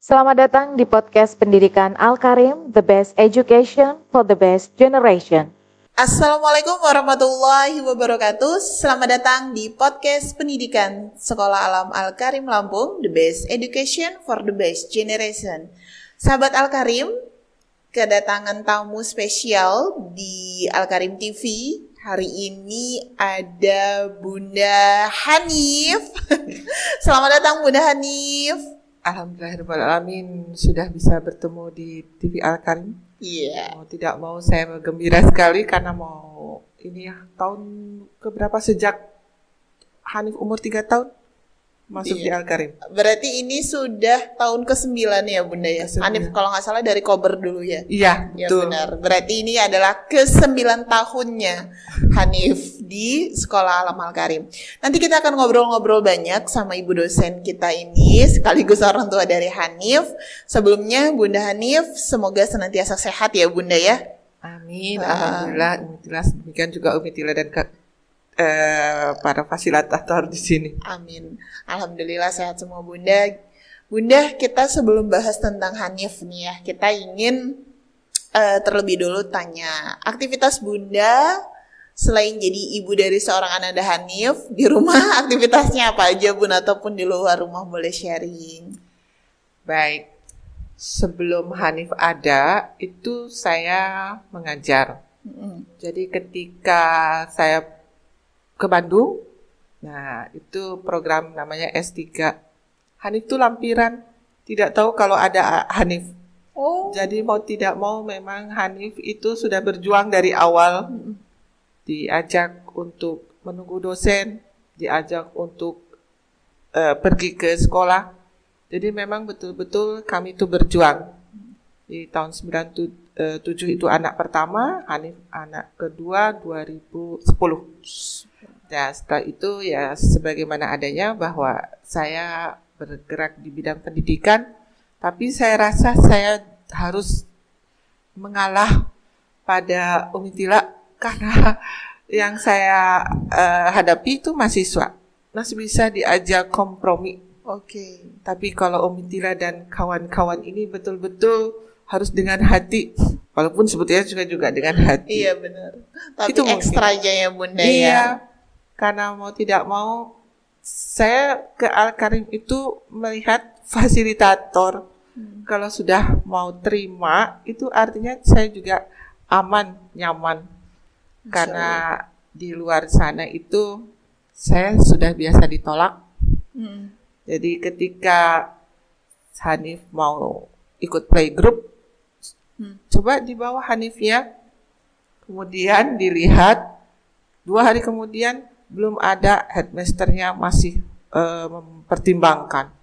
Selamat datang di podcast Pendidikan Al-Karim, The Best Education for the Best Generation. Assalamualaikum warahmatullahi wabarakatuh. Selamat datang di podcast Pendidikan Sekolah Alam Al-Karim Lampung, The Best Education for the Best Generation. Sahabat Al-Karim, kedatangan tamu spesial di Al-Karim TV. Hari ini ada Bunda Hanif. Selamat datang Bunda Hanif. Alhamdulillahirrahmanirrahim sudah bisa bertemu di TV Al-Karim. Iya. Mau tidak mau saya gembira sekali karena mau ini ya tahun keberapa sejak Hanif umur 3 tahun masuk di Al-Karim. Berarti ini sudah tahun ke-9 ya Bunda ya. Hanif kalau nggak salah dari Kober dulu ya. Iya, Ya betul. benar. Berarti ini adalah ke-9 tahunnya Hanif di Sekolah Alam Al-Karim. Nanti kita akan ngobrol-ngobrol banyak sama ibu dosen kita ini, sekaligus orang tua dari Hanif. Sebelumnya Bunda Hanif, semoga senantiasa sehat ya Bunda ya. Amin. Alhamdulillah. Demikian juga Umi Tila dan para fasilitator di sini. Amin. Alhamdulillah sehat semua Bunda. Bunda, kita sebelum bahas tentang Hanif nih ya, kita ingin terlebih dulu tanya, aktivitas Bunda selain jadi ibu dari seorang Ananda Hanif, di rumah aktivitasnya apa aja Bunda, ataupun di luar rumah boleh sharing. Baik. Sebelum Hanif ada, itu saya mengajar. Jadi ketika saya ke Bandung, nah itu program namanya S3. Hanif itu lampiran, tidak tahu kalau ada Hanif. Oh. Jadi mau tidak mau memang Hanif itu sudah berjuang dari awal. Diajak untuk menunggu dosen, diajak untuk pergi ke sekolah. Jadi memang betul-betul kami itu berjuang. Di tahun 97 itu anak pertama, Hanif anak kedua 2010. Ya, setelah itu ya sebagaimana adanya bahwa saya bergerak di bidang pendidikan, tapi saya rasa saya harus mengalah pada Umi Tila karena yang saya hadapi itu mahasiswa. Masih bisa diajak kompromi. Oke. Tapi kalau Umi Tila dan kawan-kawan ini betul-betul harus dengan hati. Walaupun sebetulnya juga dengan hati. Iya benar. Tapi Itu ekstra aja ya Bunda ya. Iya. Karena mau tidak mau, saya ke Al-Karim itu melihat fasilitator. Kalau sudah mau terima, itu artinya saya juga aman, nyaman. Karena di luar sana itu, saya sudah biasa ditolak. Jadi ketika Hanif mau ikut playgroup, coba di bawah Hanifnya, kemudian dilihat, 2 hari kemudian, belum ada headmasternya masih mempertimbangkan.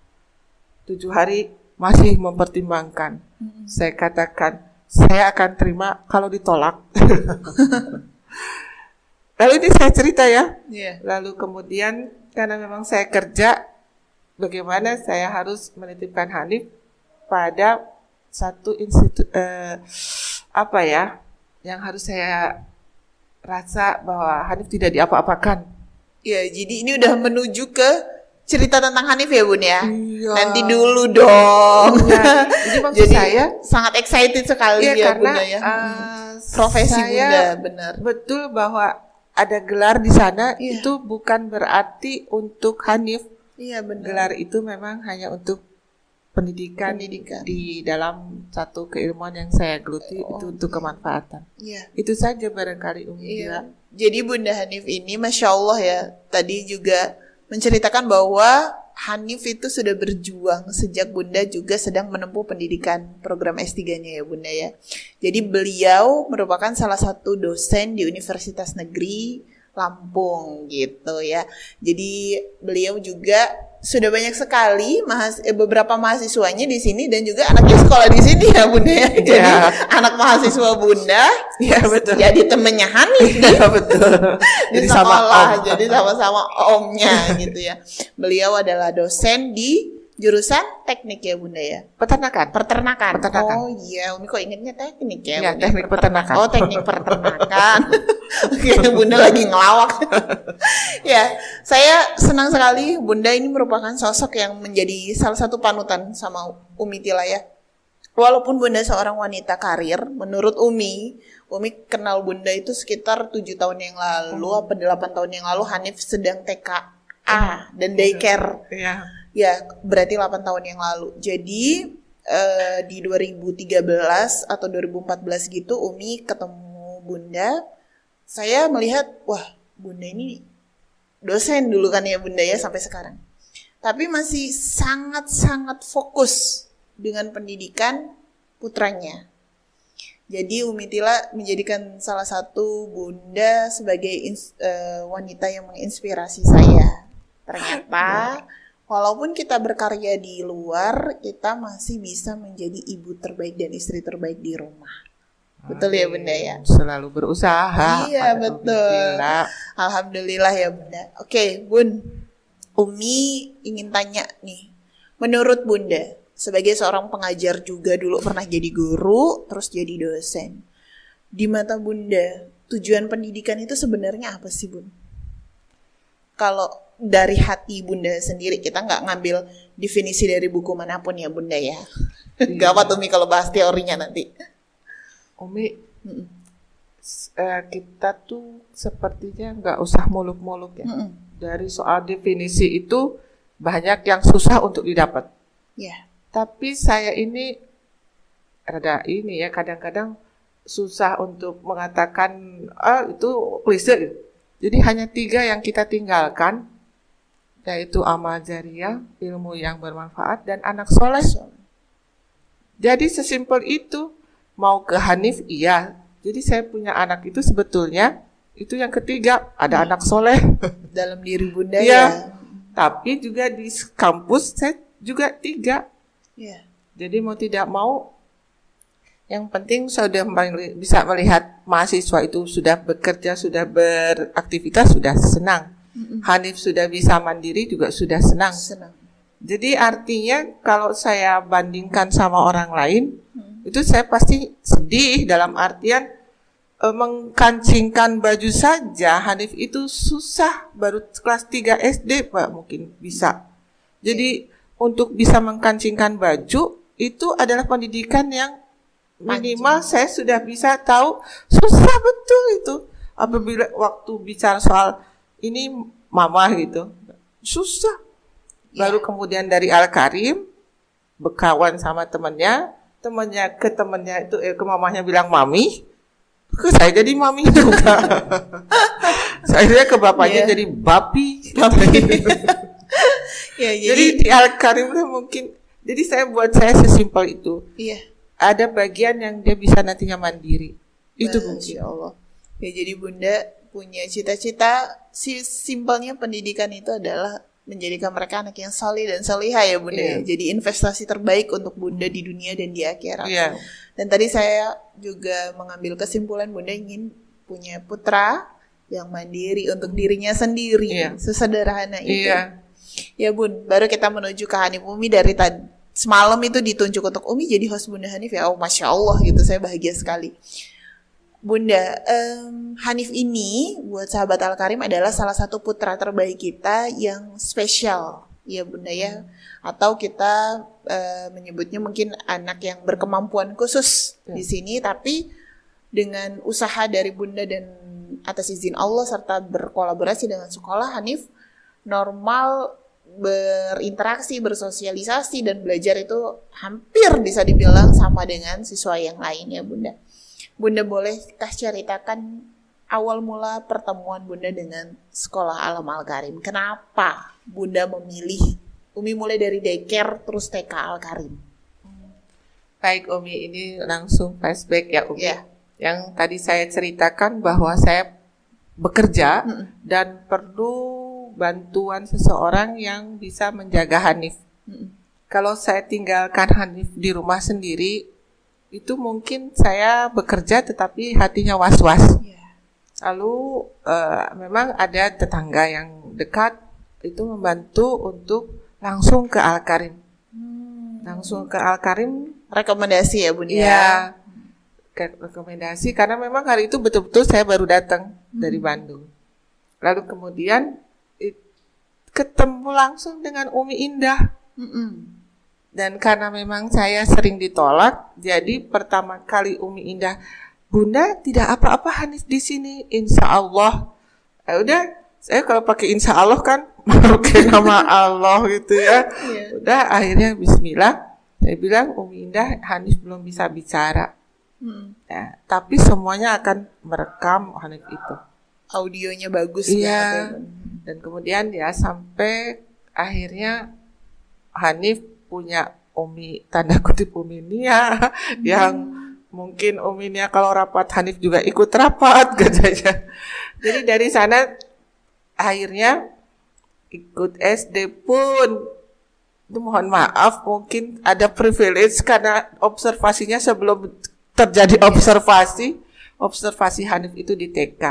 7 hari masih mempertimbangkan. Saya katakan, saya akan terima kalau ditolak. Lalu ini saya cerita ya. Iya. Lalu kemudian karena memang saya kerja, bagaimana saya harus menitipkan Hanif pada satu institut, yang harus saya rasa bahwa Hanif tidak diapa-apakan. Iya, jadi ini udah menuju ke cerita tentang Hanif ya Bun ya. Iya. Nanti dulu dong. Nah, jadi maksud Jadi saya sangat excited sekali ya karena Bunda ya. Profesi saya Bunda, benar. betul bahwa ada gelar di sana. Iya. Itu bukan berarti untuk Hanif. Iya benar. Gelar itu memang hanya untuk pendidikan di dalam satu keilmuan yang saya geluti, itu untuk kemanfaatan. Iya. Itu saja barangkali Umi Tila. Iya. Jadi Bunda Hanif ini Masya Allah ya, tadi juga menceritakan bahwa Hanif itu sudah berjuang sejak Bunda juga sedang menempuh pendidikan program S3-nya ya Bunda ya. Jadi beliau merupakan salah satu dosen di Universitas Negeri Lampung gitu ya. Jadi beliau juga sudah banyak sekali beberapa mahasiswanya di sini dan juga anaknya sekolah di sini ya Bunda ya. Jadi anak mahasiswa Bunda ya betul. Jadi temennya Hanif Ya betul. di sekolah, jadi sama-sama omnya gitu ya. Beliau adalah dosen di jurusan teknik ya Bunda ya. Peternakan. Oh iya, Umi kok ingatnya teknik ya? Ya, Bunda? teknik peternakan. Oh, teknik peternakan. Oke, Bunda lagi ngelawak. Ya, saya senang sekali Bunda ini merupakan sosok yang menjadi salah satu panutan sama Umi Tila ya. Walaupun Bunda seorang wanita karir, menurut Umi kenal Bunda itu sekitar 7 tahun yang lalu, apa 8 tahun yang lalu Hanif sedang TKA dan daycare. Iya. Ya, berarti 8 tahun yang lalu. Jadi di 2013 atau 2014 gitu Umi ketemu Bunda. Saya melihat, wah Bunda ini dosen dulu kan ya Bunda ya sampai sekarang. Tapi masih sangat-sangat fokus dengan pendidikan putranya. Jadi Umi Tila menjadikan salah satu Bunda sebagai wanita yang menginspirasi saya. Ternyata walaupun kita berkarya di luar, kita masih bisa menjadi ibu terbaik dan istri terbaik di rumah. Betul ya Bunda ya? Selalu berusaha. Iya betul. Alhamdulillah ya Bunda. Oke Bun, Umi ingin tanya nih. Menurut Bunda, sebagai seorang pengajar juga dulu pernah jadi guru, terus jadi dosen. Di mata Bunda, tujuan pendidikan itu sebenarnya apa sih Bun? Kalau dari hati Bunda sendiri, kita nggak ngambil definisi dari buku manapun ya Bunda ya. Gawat Umi kalau bahas teorinya nanti. Umi, kita tuh sepertinya nggak usah muluk-muluk ya. Dari soal definisi itu banyak yang susah untuk didapat. Ya. Tapi saya ini rada ini ya, kadang-kadang susah untuk mengatakan itu klise. Jadi hanya 3 yang kita tinggalkan, yaitu amal jariah, ilmu yang bermanfaat, dan anak soleh. Jadi sesimpel itu. Mau ke Hanif iya. Jadi saya punya anak itu sebetulnya itu yang ketiga, ada anak soleh dalam diri Bunda ya. ya. Tapi juga di kampus saya juga 3. Ya. Jadi mau tidak mau, yang penting sudah bisa melihat mahasiswa itu sudah bekerja, sudah beraktivitas, sudah senang. Hanif sudah bisa mandiri juga sudah senang. Jadi artinya kalau saya bandingkan sama orang lain, itu saya pasti sedih dalam artian mengkancingkan baju saja Hanif itu susah, baru kelas 3 SD Pak mungkin bisa. Jadi untuk bisa mengkancingkan baju itu adalah pendidikan yang minimal saya sudah bisa tahu susah betul itu. Apabila waktu bicara soal ini mama gitu susah. Baru kemudian dari Al-Karim berkawan sama temannya ke temannya itu ke mamahnya bilang mami, ke saya jadi mami juga. Saya ke bapaknya jadi bapi. Ya, jadi di Al-Karim mungkin, jadi saya sesimpel itu. Iya. Ada bagian yang dia bisa nantinya mandiri. Itu mungkin. Allah. Ya jadi Bunda punya cita-cita, simpelnya pendidikan itu adalah menjadikan mereka anak yang salih dan salihah ya Bunda. Iya. Jadi investasi terbaik untuk Bunda di dunia dan di akhirat. Iya. Dan tadi saya juga mengambil kesimpulan Bunda ingin punya putra yang mandiri untuk dirinya sendiri. Iya. Sesederhana itu. Iya. Ya Bun, baru kita menuju ke Hanif. Umi dari tadi semalam itu ditunjuk untuk Umi jadi host Bunda Hanif ya. Oh Masya Allah gitu, saya bahagia sekali. Bunda, Hanif ini buat sahabat Al-Karim adalah salah satu putra terbaik kita yang spesial, ya Bunda ya. Atau kita menyebutnya mungkin anak yang berkemampuan khusus di sini, tapi dengan usaha dari Bunda dan atas izin Allah serta berkolaborasi dengan sekolah, Hanif normal berinteraksi, bersosialisasi dan belajar itu hampir bisa dibilang sama dengan siswa yang lain ya Bunda. Bunda bolehkah ceritakan awal mula pertemuan Bunda dengan sekolah Alam Al-Karim? Kenapa Bunda memilih? Umi mulai dari daycare terus TK Al-Karim. Baik Umi, ini langsung flashback ya Umi. Yeah. Yang tadi saya ceritakan bahwa saya bekerja dan perlu bantuan seseorang yang bisa menjaga Hanif. Kalau saya tinggalkan Hanif di rumah sendiri, itu mungkin saya bekerja tetapi hatinya was-was. Lalu memang ada tetangga yang dekat itu membantu untuk langsung ke Al-Karim. Langsung ke Al-Karim. Rekomendasi ya Bunda? Iya, rekomendasi karena memang hari itu betul-betul saya baru datang dari Bandung. Lalu kemudian ketemu langsung dengan Umi Indah. Dan karena memang saya sering ditolak, jadi pertama kali Umi Indah, Bunda tidak apa-apa Hanif di sini, insya Allah. Udah, saya kalau pakai insya Allah kan pakai nama Allah gitu ya. Udah akhirnya Bismillah, saya bilang Umi Indah, Hanif belum bisa bicara. Ya, tapi semuanya akan merekam Hanif itu. Audionya bagus iya. Dan kemudian ya sampai akhirnya Hanif punya Umi, tanda kutip Umi Nia, yang mungkin Umi Nia kalau rapat Hanif juga ikut rapat katanya. Jadi dari sana akhirnya ikut SD pun, itu mohon maaf mungkin ada privilege karena observasinya sebelum terjadi observasi Hanif itu di TK.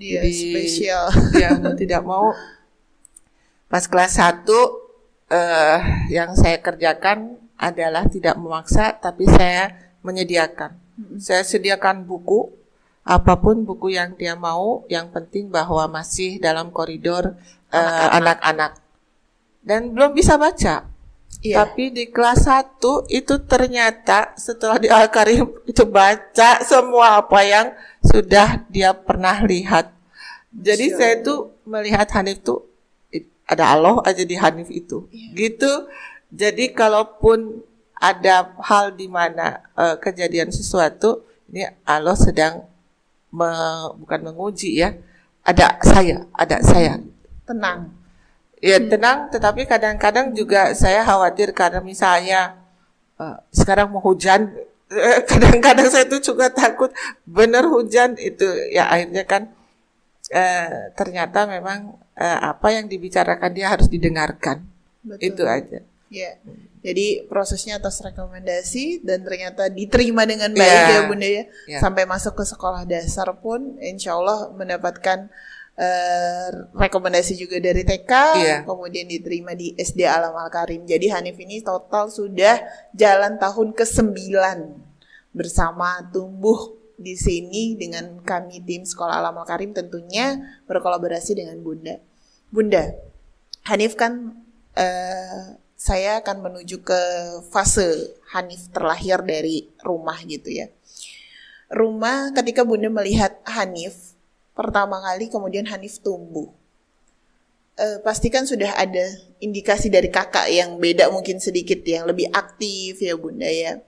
Dia jadi, spesial. Dia tidak mau pas kelas 1 yang saya kerjakan adalah tidak memaksa, tapi saya menyediakan. Saya sediakan buku, apapun buku yang dia mau, yang penting bahwa masih dalam koridor anak-anak. Dan belum bisa baca. Tapi di kelas 1 itu ternyata setelah di Al-Karim itu baca semua apa yang sudah dia pernah lihat. Jadi saya tuh melihat Hanif tuh ada Allah aja di Hanif itu, gitu. Jadi kalaupun ada hal di mana kejadian sesuatu, ini Allah sedang bukan menguji ya, ada saya. Tenang. Ya tenang, tetapi kadang-kadang juga saya khawatir karena misalnya sekarang mau hujan, kadang-kadang saya tuh juga takut bener hujan itu ya akhirnya kan ternyata memang apa yang dibicarakan dia harus didengarkan. Betul. Itu aja. Ya. Jadi prosesnya atas rekomendasi dan ternyata diterima dengan baik ya Bunda ya. Sampai masuk ke sekolah dasar pun insya Allah mendapatkan rekomendasi juga dari TK, kemudian diterima di SD Alam Al-Karim. Jadi Hanif ini total sudah jalan tahun ke-9 bersama tumbuh di sini dengan kami tim Sekolah Alam Al-Karim, tentunya berkolaborasi dengan Bunda. Bunda, Hanif kan saya akan menuju ke fase Hanif terlahir dari rumah gitu ya. Rumah ketika Bunda melihat Hanif pertama kali, kemudian Hanif tumbuh. Pastikan sudah ada indikasi dari kakak yang beda mungkin sedikit, yang lebih aktif ya Bunda ya.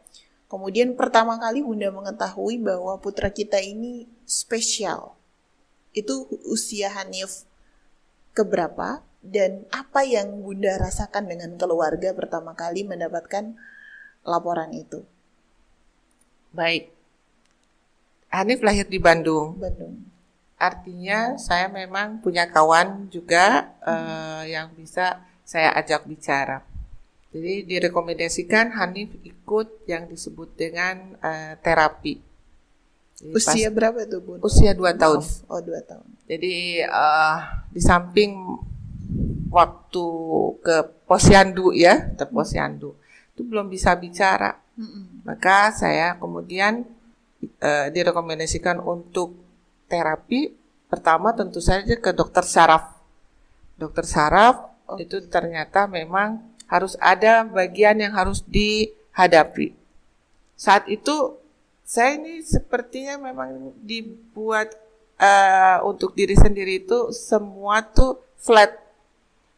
Kemudian pertama kali Bunda mengetahui bahwa putra kita ini spesial. Itu usia Hanif keberapa dan apa yang Bunda rasakan dengan keluarga pertama kali mendapatkan laporan itu? Baik. Hanif lahir di Bandung. Bandung. Artinya saya memang punya kawan juga yang bisa saya ajak bicara. Jadi direkomendasikan Hanif ikut yang disebut dengan terapi. Jadi usia berapa itu Bun? Usia 2 tahun. Oh 2 tahun. Jadi di samping waktu ke posyandu ya, posyandu itu belum bisa bicara. Maka saya kemudian direkomendasikan untuk terapi. Pertama tentu saja ke dokter saraf. Dokter saraf itu ternyata memang harus ada bagian yang harus dihadapi. Saat itu saya ini sepertinya memang dibuat untuk diri sendiri itu semua tuh flat.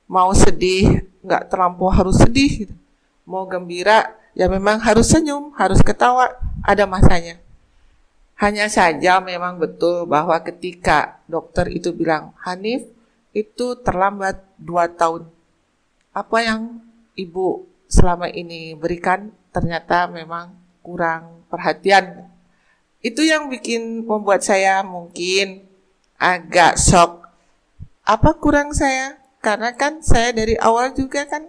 Mau sedih nggak terlampau harus sedih gitu. Mau gembira ya memang harus senyum, harus ketawa, ada masanya. Hanya saja memang betul bahwa ketika dokter itu bilang, Hanif itu terlambat 2 tahun. Apa yang ibu selama ini berikan ternyata memang kurang perhatian. Itu yang membuat saya mungkin agak shock. Apa kurang saya? Karena kan saya dari awal juga kan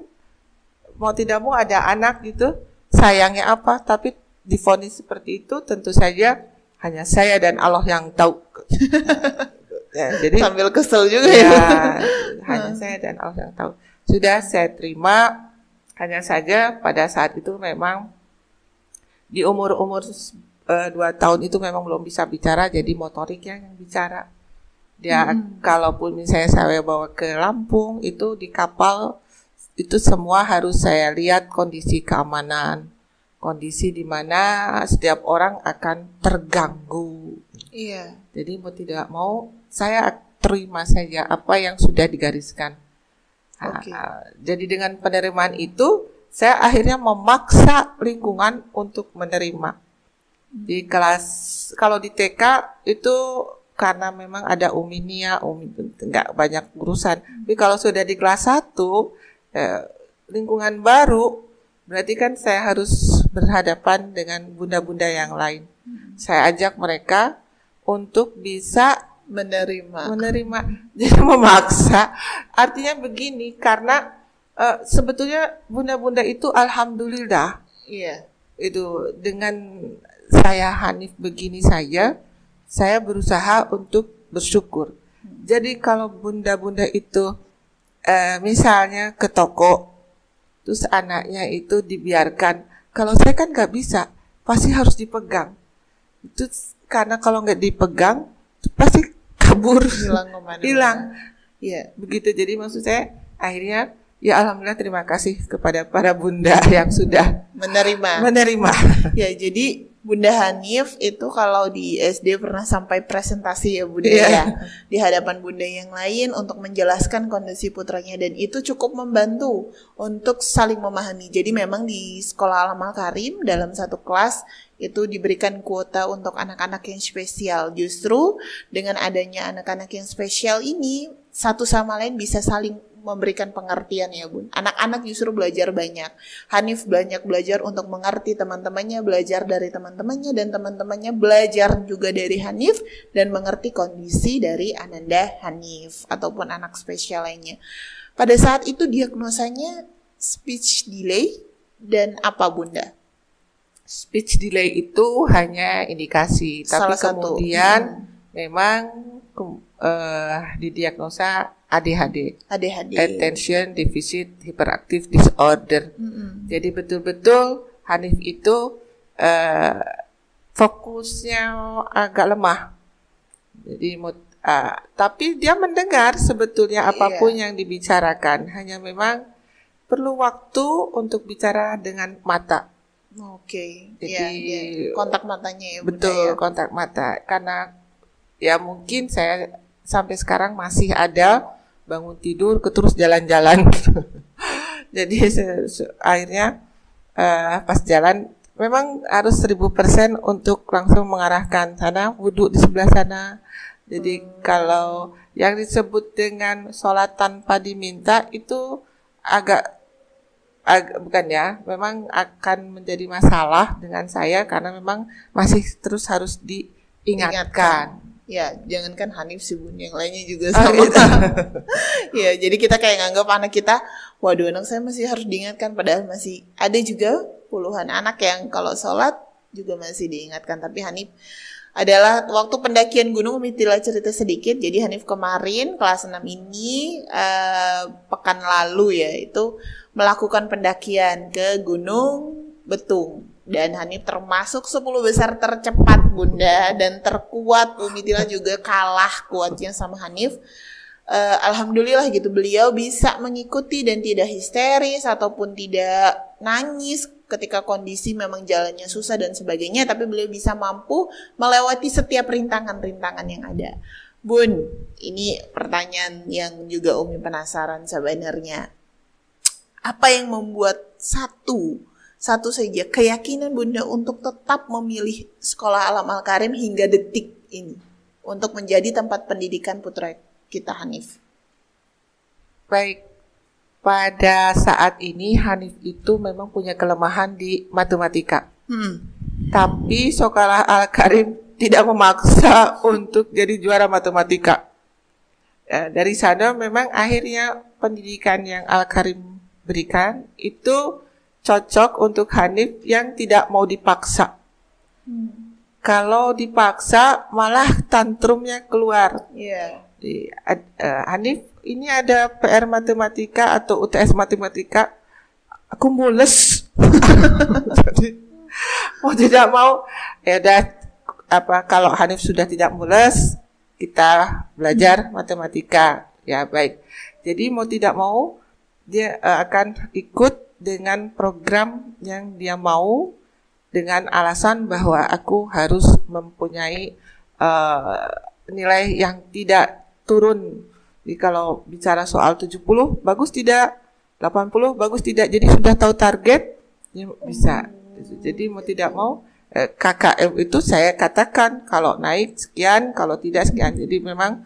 mau tidak mau ada anak gitu. Sayangnya apa? Tapi divonis seperti itu tentu saja hanya saya dan Allah yang tahu. Ya, jadi sambil kesel juga hanya saya dan Allah yang tahu. Sudah saya terima. Hanya saja pada saat itu memang di umur 2 tahun itu memang belum bisa bicara, jadi motoriknya yang bicara. Dia kalaupun misalnya saya bawa ke Lampung itu di kapal itu semua harus saya lihat kondisi keamanan, kondisi di mana setiap orang akan terganggu. Iya. Jadi mau tidak mau saya terima saja apa yang sudah digariskan. Oke. Jadi dengan penerimaan itu saya akhirnya memaksa lingkungan untuk menerima. Di kelas, kalau di TK itu karena memang ada uminia, nggak banyak urusan. Tapi kalau sudah di kelas 1, lingkungan baru, berarti kan saya harus berhadapan dengan bunda-bunda yang lain. Saya ajak mereka untuk bisa Menerima. Jadi memaksa. Artinya begini, karena sebetulnya bunda-bunda itu alhamdulillah. Iya. Itu dengan saya Hanif begini saja, saya berusaha untuk bersyukur. Jadi kalau bunda-bunda itu misalnya ke toko, terus anaknya itu dibiarkan. Kalau saya kan nggak bisa, pasti harus dipegang. Itu karena kalau nggak dipegang, itu pasti kabur, Hilang kemana-mana. hilang. Iya. Begitu. Jadi maksud saya akhirnya ya alhamdulillah terima kasih kepada para bunda yang sudah menerima. Ya, jadi Bunda Hanif itu kalau di SD pernah sampai presentasi ya Bunda Iya. ya, di hadapan Bunda yang lain untuk menjelaskan kondisi putranya, dan itu cukup membantu untuk saling memahami. Jadi memang di sekolah Alam Al Karim dalam satu kelas itu diberikan kuota untuk anak-anak yang spesial. Justru dengan adanya anak-anak yang spesial ini, satu sama lain bisa saling memberikan pengertian ya Bun. Anak-anak justru belajar banyak. Hanif banyak belajar untuk mengerti teman-temannya, belajar dari teman-temannya, dan teman-temannya belajar juga dari Hanif dan mengerti kondisi dari Ananda Hanif ataupun anak spesial lainnya. Pada saat itu diagnosanya speech delay dan apa Bunda? Speech delay itu hanya indikasi, tapi Salah satu. kemudian memang didiagnosa ADHD, ADHD. Attention Deficit Hyperactive Disorder. Jadi betul-betul Hanif itu fokusnya agak lemah. Jadi tapi dia mendengar sebetulnya apapun yang dibicarakan, hanya memang perlu waktu untuk bicara dengan mata. Oke. Jadi Ya, kontak matanya ya Bunda betul, ya. kontak mata. Karena ya mungkin saya sampai sekarang masih ada bangun tidur terus jalan-jalan. Jadi akhirnya pas jalan memang harus 1000% untuk langsung mengarahkan sana, wudhu di sebelah sana. Jadi kalau yang disebut dengan sholat tanpa diminta itu agak bukan ya, memang akan menjadi masalah dengan saya karena memang masih terus harus diingatkan. Ya, jangankan Hanif sih Bun, yang lainnya juga sama. Gitu. Ya, jadi kita kayak nganggap anak kita, waduh anak saya masih harus diingatkan, padahal masih ada juga puluhan anak yang kalau sholat juga masih diingatkan. Tapi Hanif adalah waktu pendakian gunung, Mitila cerita sedikit. Jadi Hanif kemarin kelas 6 ini pekan lalu ya, itu melakukan pendakian ke Gunung Betung. Dan Hanif termasuk 10 besar tercepat Bunda, dan terkuat. Mitila juga kalah kuatnya sama Hanif. Alhamdulillah gitu, beliau bisa mengikuti dan tidak histeris ataupun tidak nangis ketika kondisi memang jalannya susah dan sebagainya, tapi beliau bisa mampu melewati setiap rintangan-rintangan yang ada. Bun, ini pertanyaan yang juga Umi penasaran sebenarnya. Apa yang membuat satu saja keyakinan Bunda untuk tetap memilih Sekolah Alam Al Karim hingga detik ini untuk menjadi tempat pendidikan putra kita Hanif? Baik, pada saat ini Hanif itu memang punya kelemahan di matematika. Tapi Sekolah Al Karim tidak memaksa untuk jadi juara matematika. Dari sana memang akhirnya pendidikan yang Al Karim berikan itu cocok untuk Hanif yang tidak mau dipaksa. Kalau dipaksa malah tantrumnya keluar. Iya. Hanif, ini ada PR matematika atau UTS matematika, aku mules. Jadi mau tidak mau, ya udah, kalau Hanif sudah tidak mules, kita belajar matematika. Ya baik. Jadi mau tidak mau dia akan ikut dengan program yang dia mau dengan alasan bahwa aku harus mempunyai nilai yang tidak turun. Jadi kalau bicara soal 70 bagus tidak, 80 bagus tidak, jadi sudah tahu target ya bisa. Jadi mau tidak mau KKM itu saya katakan kalau naik sekian, kalau tidak sekian. Jadi memang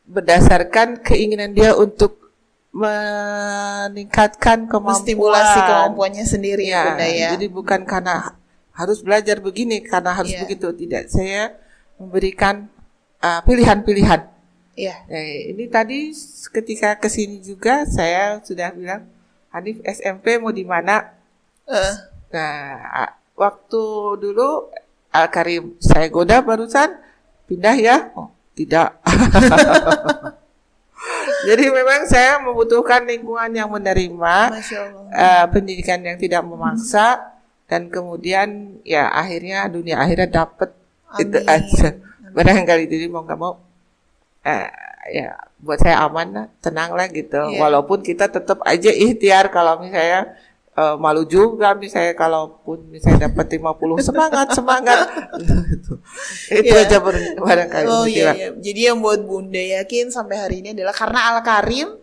berdasarkan keinginan dia untuk meningkatkan kemampuan, Menstimulasi kemampuannya sendiri ya, Bunda ya. Jadi bukan karena harus belajar begini, karena harus begitu, tidak. Saya memberikan pilihan-pilihan. Iya. Ini tadi ketika kesini juga saya sudah bilang, Hanif SMP mau di mana? Nah, waktu dulu Al-Karim saya goda barusan pindah ya? Oh, tidak. Jadi memang saya membutuhkan lingkungan yang menerima, Masya Allah. pendidikan yang tidak memaksa, dan kemudian ya akhirnya dunia akhirat dapat itu aja. Barangkali jadi mau nggak mau, ya buat saya aman lah, tenang lah gitu. Yeah. Walaupun kita tetap aja ikhtiar kalau misalnya malu juga misalnya kalaupun misalnya dapat 50 semangat gitu. Itu Yeah. aja barangkali. Oh iya. Jadi yang buat Bunda yakin sampai hari ini adalah karena Al-Karim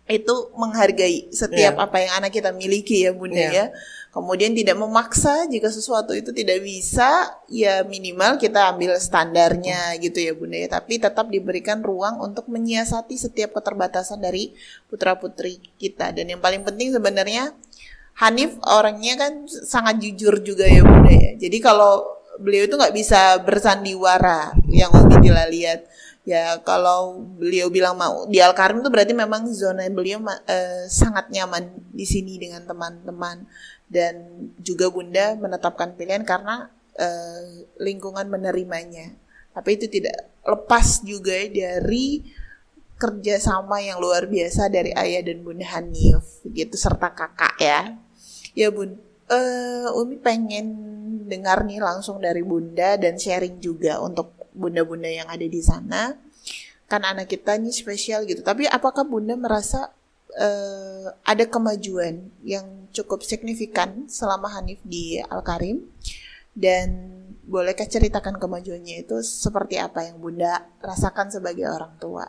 itu menghargai setiap apa yang anak kita miliki ya Bunda ya. Kemudian tidak memaksa jika sesuatu itu tidak bisa, ya minimal kita ambil standarnya gitu ya Bunda ya. Tapi tetap diberikan ruang untuk menyiasati setiap keterbatasan dari putra-putri kita. Dan yang paling penting sebenarnya Hanif orangnya kan sangat jujur juga ya Bunda ya. Jadi kalau beliau itu nggak bisa bersandiwara yang Umi Dila lihat. Ya kalau beliau bilang mau di Al-Karim itu berarti memang zona beliau sangat nyaman di sini dengan teman-teman. Dan juga Bunda menetapkan pilihan karena lingkungan menerimanya. Tapi itu tidak lepas juga dari kerjasama yang luar biasa dari ayah dan Bunda Hanif gitu, serta kakak ya. Ya Bun, Umi pengen dengar nih langsung dari Bunda dan sharing juga untuk bunda-bunda yang ada di sana. Kan anak kita ini spesial gitu. Tapi apakah Bunda merasa ada kemajuan yang cukup signifikan selama Hanif di Al-Karim? Dan bolehkah ceritakan kemajuannya itu seperti apa yang Bunda rasakan sebagai orang tua?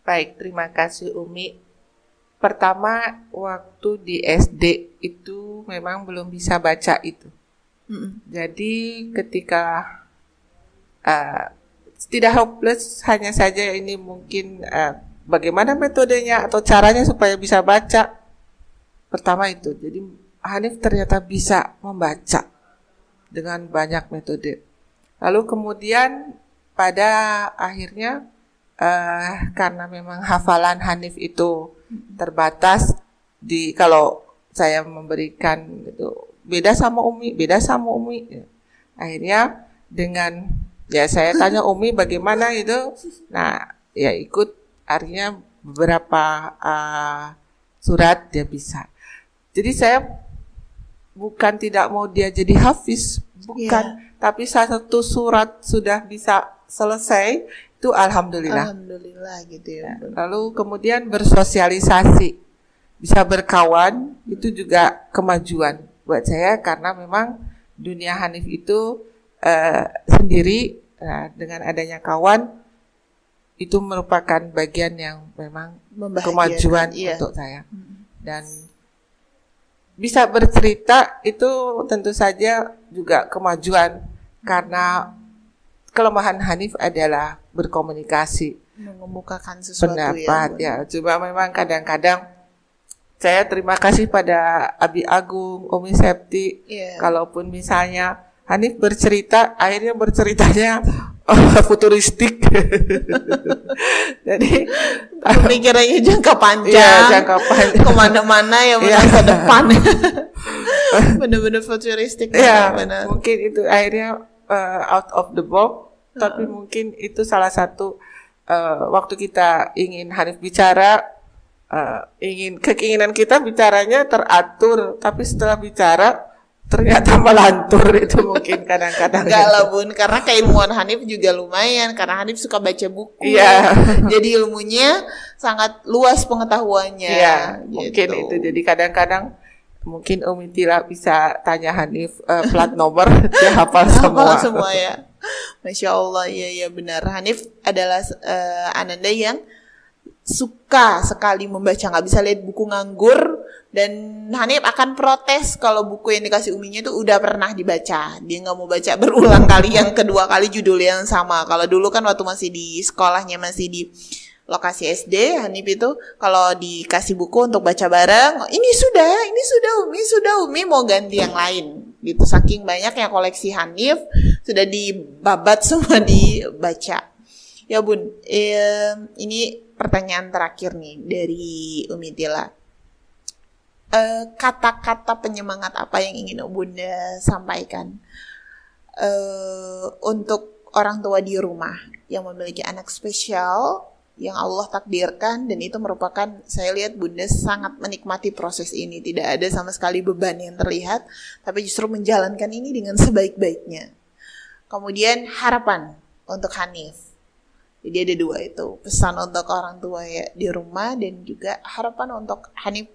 Baik, terima kasih Umi. Pertama, waktu di SD itu memang belum bisa baca itu. Jadi ketika tidak hopeless, hanya saja ini mungkin bagaimana metodenya atau caranya supaya bisa baca. Pertama itu, jadi Hanif ternyata bisa membaca dengan banyak metode. Lalu kemudian pada akhirnya karena memang hafalan Hanif itu terbatas, kalau saya memberikan itu beda sama Umi. Akhirnya dengan saya tanya Umi bagaimana itu, nah ya ikut, artinya beberapa surat dia bisa. Jadi saya bukan tidak mau dia jadi hafiz, bukan, tapi satu surat sudah bisa selesai, itu alhamdulillah. Alhamdulillah gitu ya. Lalu kemudian bersosialisasi, bisa berkawan, itu juga kemajuan buat saya karena memang dunia Hanif itu sendiri, dengan adanya kawan itu merupakan bagian yang memang kemajuan untuk saya. Dan bisa bercerita itu tentu saja juga kemajuan karena kelemahan Hanif adalah berkomunikasi, mengemukakan sesuatu pendapat ya. Coba memang kadang-kadang saya terima kasih pada Abi Agung, Umi Septi, kalaupun misalnya Hanif bercerita, akhirnya berceritanya futuristik. Jadi pemikirannya jangka panjang, jangka panjang, kemana-mana ya masa depan. Benar-benar futuristik. Benar. Mungkin itu akhirnya out of the box, tapi mungkin itu salah satu waktu kita ingin Hanif bicara, keinginan kita bicaranya teratur, tapi setelah bicara ternyata melantur itu mungkin kadang-kadang. Enggak lah Bun, karena keilmuan Hanif juga lumayan, karena Hanif suka baca buku. Iya. Jadi ilmunya sangat luas pengetahuannya. Iya, gitu. mungkin itu. Jadi kadang-kadang mungkin Umi Tila bisa tanya Hanif plat nomor, dia hafal semua. Hafal semua ya. Masya Allah, iya benar. Hanif adalah ananda yang suka sekali membaca, nggak bisa lihat buku nganggur, dan Hanif akan protes kalau buku yang dikasih Uminya itu udah pernah dibaca. Dia nggak mau baca berulang kali, yang kedua kali judul yang sama. Kalau dulu kan waktu masih di sekolahnya, masih di lokasi SD, Hanif itu kalau dikasih buku untuk baca bareng, ini sudah Umi mau ganti yang lain gitu. Saking banyaknya koleksi Hanif, sudah dibabat semua dibaca. Ya Bun, ini pertanyaan terakhir nih dari Umi Tila. Kata-kata penyemangat apa yang ingin Bunda sampaikan untuk orang tua di rumah yang memiliki anak spesial yang Allah takdirkan, dan itu merupakan, saya lihat Bunda sangat menikmati proses ini, tidak ada sama sekali beban yang terlihat, tapi justru menjalankan ini dengan sebaik-baiknya. Kemudian harapan untuk Hanif, jadi ada dua itu, pesan untuk orang tua ya di rumah, dan juga harapan untuk Hanif.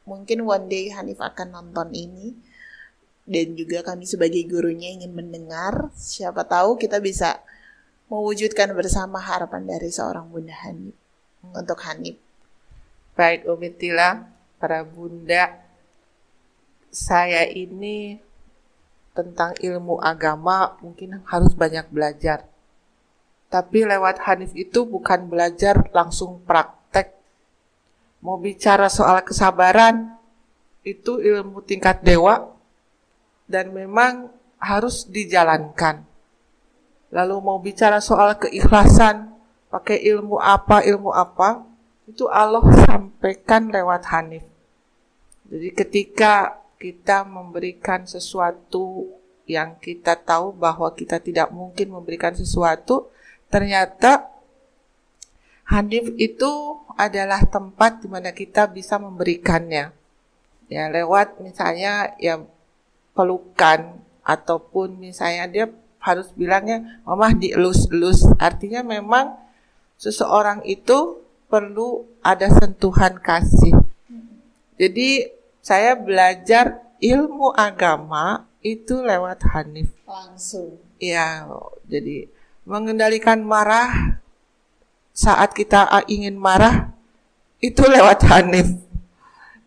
Mungkin one day Hanif akan nonton ini, dan juga kami sebagai gurunya ingin mendengar, siapa tahu kita bisa mewujudkan bersama harapan dari seorang Bunda Hanif untuk Hanif. Baik Umi Tila, para bunda, saya ini tentang ilmu agama mungkin harus banyak belajar. Tapi lewat Hanif itu bukan belajar langsung praktek. Mau bicara soal kesabaran, itu ilmu tingkat dewa, dan memang harus dijalankan. Lalu mau bicara soal keikhlasan, pakai ilmu apa, itu Allah sampaikan lewat Hanif. Jadi ketika kita memberikan sesuatu yang kita tahu bahwa kita tidak mungkin memberikan sesuatu, ternyata Hanif itu adalah tempat di mana kita bisa memberikannya. Ya, lewat misalnya ya pelukan, ataupun misalnya dia harus bilangnya Mama dielus-elus. Artinya memang seseorang itu perlu ada sentuhan kasih. Jadi saya belajar ilmu agama itu lewat Hanif. Langsung. Ya, jadi mengendalikan marah saat kita ingin marah itu lewat Hanif.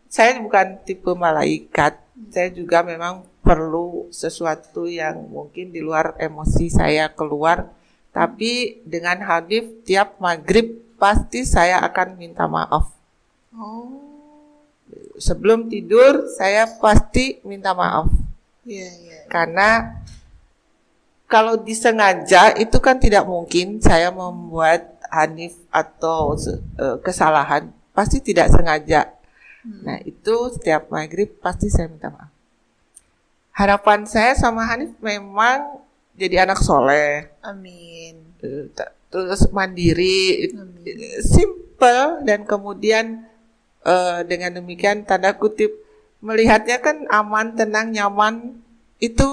Saya bukan tipe malaikat. Saya juga memang perlu sesuatu yang mungkin di luar emosi saya keluar. Tapi dengan Hanif tiap maghrib pasti saya akan minta maaf. Sebelum tidur saya pasti minta maaf. Karena kalau disengaja itu kan tidak mungkin saya membuat Hanif atau kesalahan. Pasti tidak sengaja. Nah itu setiap maghrib pasti saya minta maaf. Harapan saya sama Hanif memang jadi anak soleh. Amin. Terus mandiri, simple, dan kemudian dengan demikian tanda kutip melihatnya kan aman, tenang, nyaman. Itu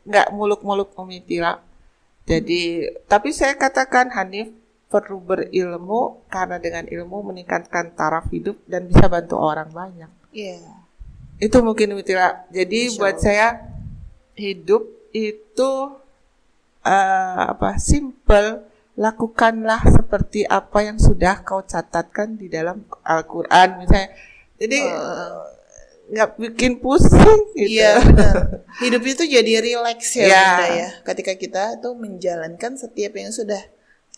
nggak muluk-muluk Umi Tila. Jadi, tapi saya katakan Hanif perlu berilmu, karena dengan ilmu meningkatkan taraf hidup dan bisa bantu orang banyak. Iya. Itu mungkin Umi Tila. Jadi buat saya hidup itu simple, lakukanlah seperti apa yang sudah kau catatkan di dalam Al-Quran misalnya. Jadi nggak bikin pusing gitu. Iya benar. Hidup itu jadi rileks ya Bunda ya. Ketika kita tuh menjalankan setiap yang sudah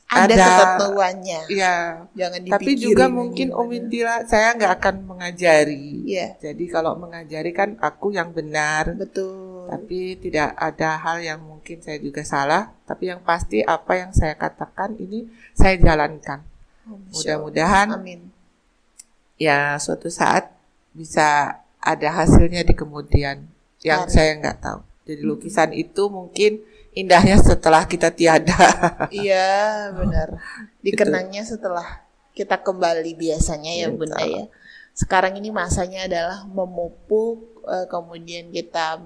ada ketentuannya. Iya. Jangan dipikirin. Tapi juga mungkin Umi Tila, saya nggak akan mengajari. Iya. Jadi kalau mengajari kan aku yang benar. Betul. Tapi tidak ada hal yang mungkin saya juga salah. Tapi yang pasti apa yang saya katakan ini saya jalankan. Mudah-mudahan. Amin. Ya suatu saat bisa ada hasilnya di kemudian yang saya nggak tahu. Jadi lukisan itu mungkin indahnya setelah kita tiada. Iya, benar. Dikenangnya setelah kita kembali biasanya ya Bunda ya. sekarang ini masanya adalah memupuk, kemudian kita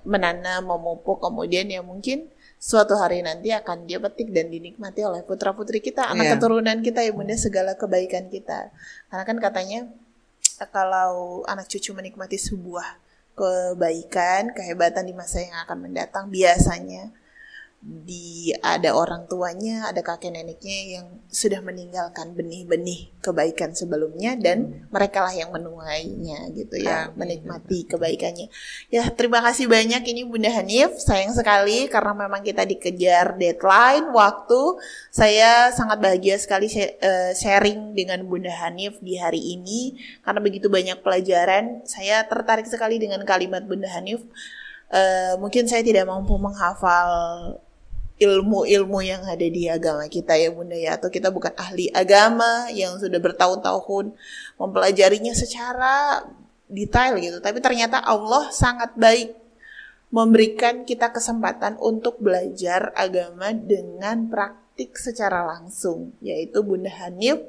menanam, memupuk, kemudian ya mungkin suatu hari nanti akan dia petik dan dinikmati oleh putra-putri kita, anak keturunan kita ya Bunda, segala kebaikan kita. Karena kan katanya kalau anak cucu menikmati sebuah kebaikan, kehebatan di masa yang akan mendatang, biasanya ada orang tuanya, ada kakek neneknya yang sudah meninggalkan benih-benih kebaikan sebelumnya dan mereka lah yang menuainya gitu ya, menikmati kebaikannya. Ya, terima kasih banyak ini Bunda Hanif. Sayang sekali karena memang kita dikejar deadline waktu. Saya sangat bahagia sekali sharing dengan Bunda Hanif di hari ini karena begitu banyak pelajaran. Saya tertarik sekali dengan kalimat Bunda Hanif. Mungkin saya tidak mampu menghafal ilmu-ilmu yang ada di agama kita ya Bunda ya, atau kita bukan ahli agama yang sudah bertahun-tahun mempelajarinya secara detail gitu, tapi ternyata Allah sangat baik memberikan kita kesempatan untuk belajar agama dengan praktik secara langsung, yaitu Bunda Hanif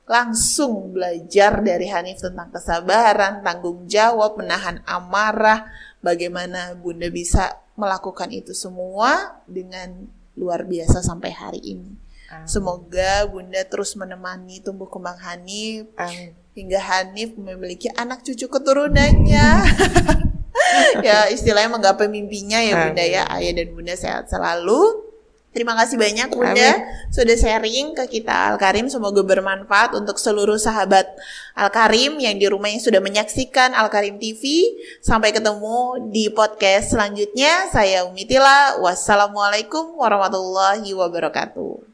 langsung belajar dari Hanif tentang kesabaran, tanggung jawab, menahan amarah, bagaimana Bunda bisa melakukan itu semua dengan luar biasa sampai hari ini. Semoga Bunda terus menemani tumbuh kembang Hanif hingga Hanif memiliki anak cucu keturunannya. Ya istilahnya menggapai mimpinya ya Bunda ya. Ayah dan Bunda sehat selalu. Terima kasih banyak Bunda sudah sharing ke kita Al-Karim. Semoga bermanfaat untuk seluruh sahabat Al-Karim yang di rumah yang sudah menyaksikan Al-Karim TV. Sampai ketemu di podcast selanjutnya. Saya Umi Tila. Wassalamualaikum warahmatullahi wabarakatuh.